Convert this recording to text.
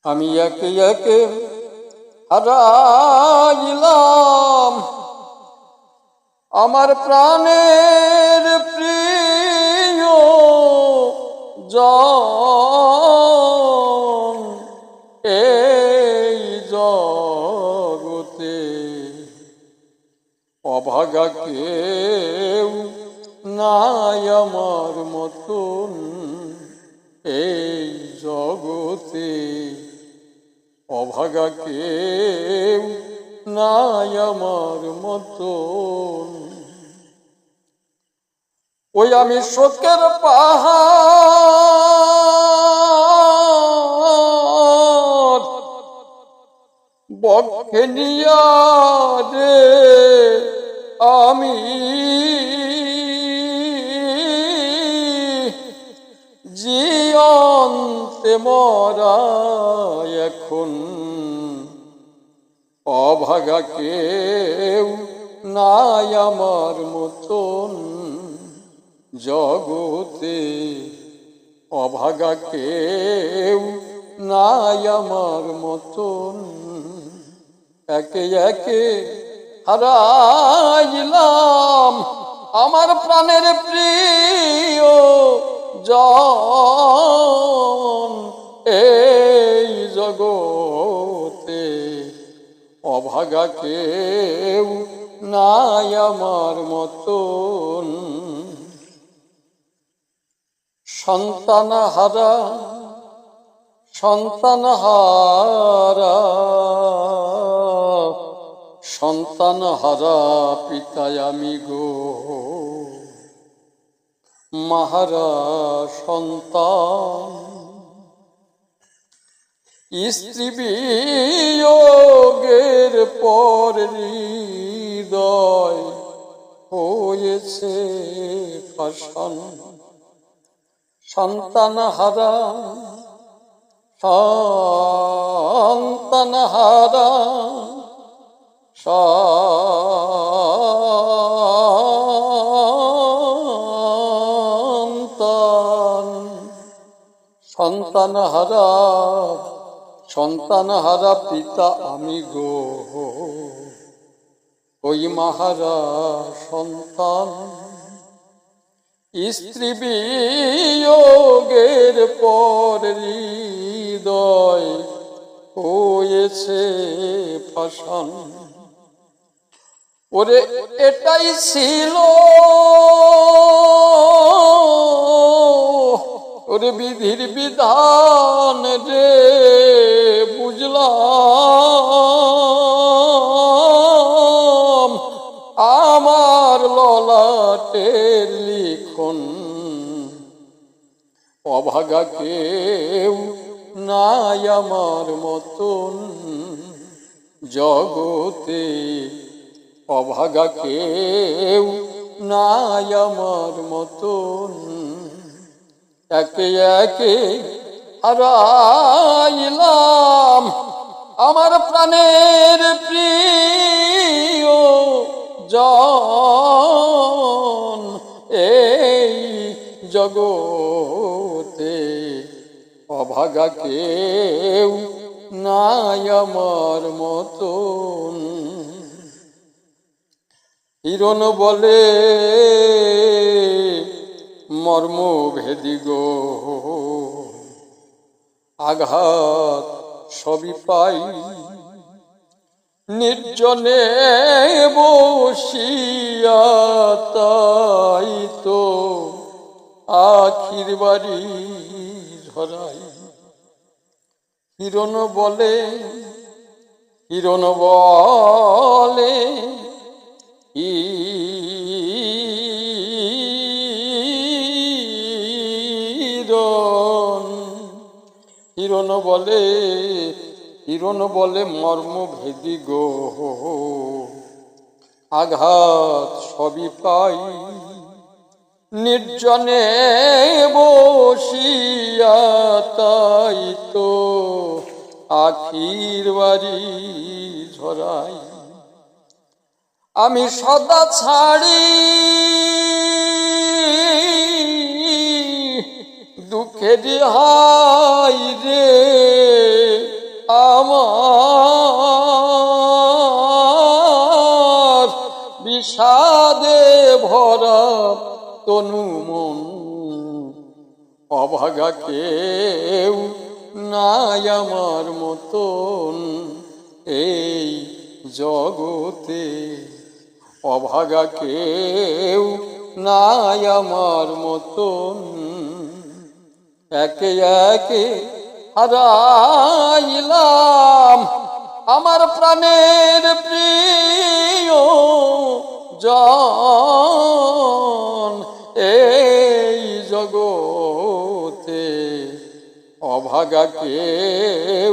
আমি একে একে হারাইলাম আমার প্রাণের প্রিয় জন। এই জগতে অভাগা কেউ নাই আমার মতন। এই জগতে অভাগা কেউ নাই আমার মতন। ওই আমি শোকের পাহাড় বক্ষে নিয়া রে আমি জিয়ন্তে মরা এখন। অভাগা কেউ নাই আমার মতন জগতে। অভাগা কেউ নাই আমার মতন। একে একে হারাইলাম আমার প্রাণের প্রিয় জন। এই জগতে অভাগা কেউ নাই আমার মতন। সন্তান হারা সন্তান হারা সন্তান হারা পিতায় আমি গো। মাহারা সন্তান স্ত্রী বিয়োগের পর হৃদয় হয়েছে পাষাণ। সন্তান হারা সন্তান হারা সন্তান হারা সন্তান হারা পিতা আমি গো। ওই মাহারা সন্তান স্ত্রী বিয়োগের পর হৃদয় হয়েছে পাষাণ। ওরে এটাই ছিল ওরে বিধির বিধান রে বুঝলাম আমার ললাটের লিখন। অভাগা কেউ নাই আমার মতন জগতে। অভাগা কেউ নাই আমার মতন। একে একে হারাইলাম আমার প্রাণের প্রিয় জন। এই জগতে অভাগা কেউ নাই আমার মতন। হিরণ বলে মর্মভেদী গো আঘাত সবই পাই। নির্জনে বসিয়া তাই তো আখির বাড়ি ঝরাই। হিরণ বলে হিরণ বলে মর্মভেদী গো আঘাত সবই পাই। নির্জনে বসিয়া তাই তো আখির বাড়ি ঝরাই। আমি সদা ছাড়ি দুঃখের হাই রে বিষাদে ভরা তনু মন, অভাগা কেউ নাই আমার মতন এই জগতে, অভাগা কেউ নাই আমার মতন। একে একে হারাইলাম আমার প্রাণের প্রিয় জন এই জগতে, অভাগা কেউ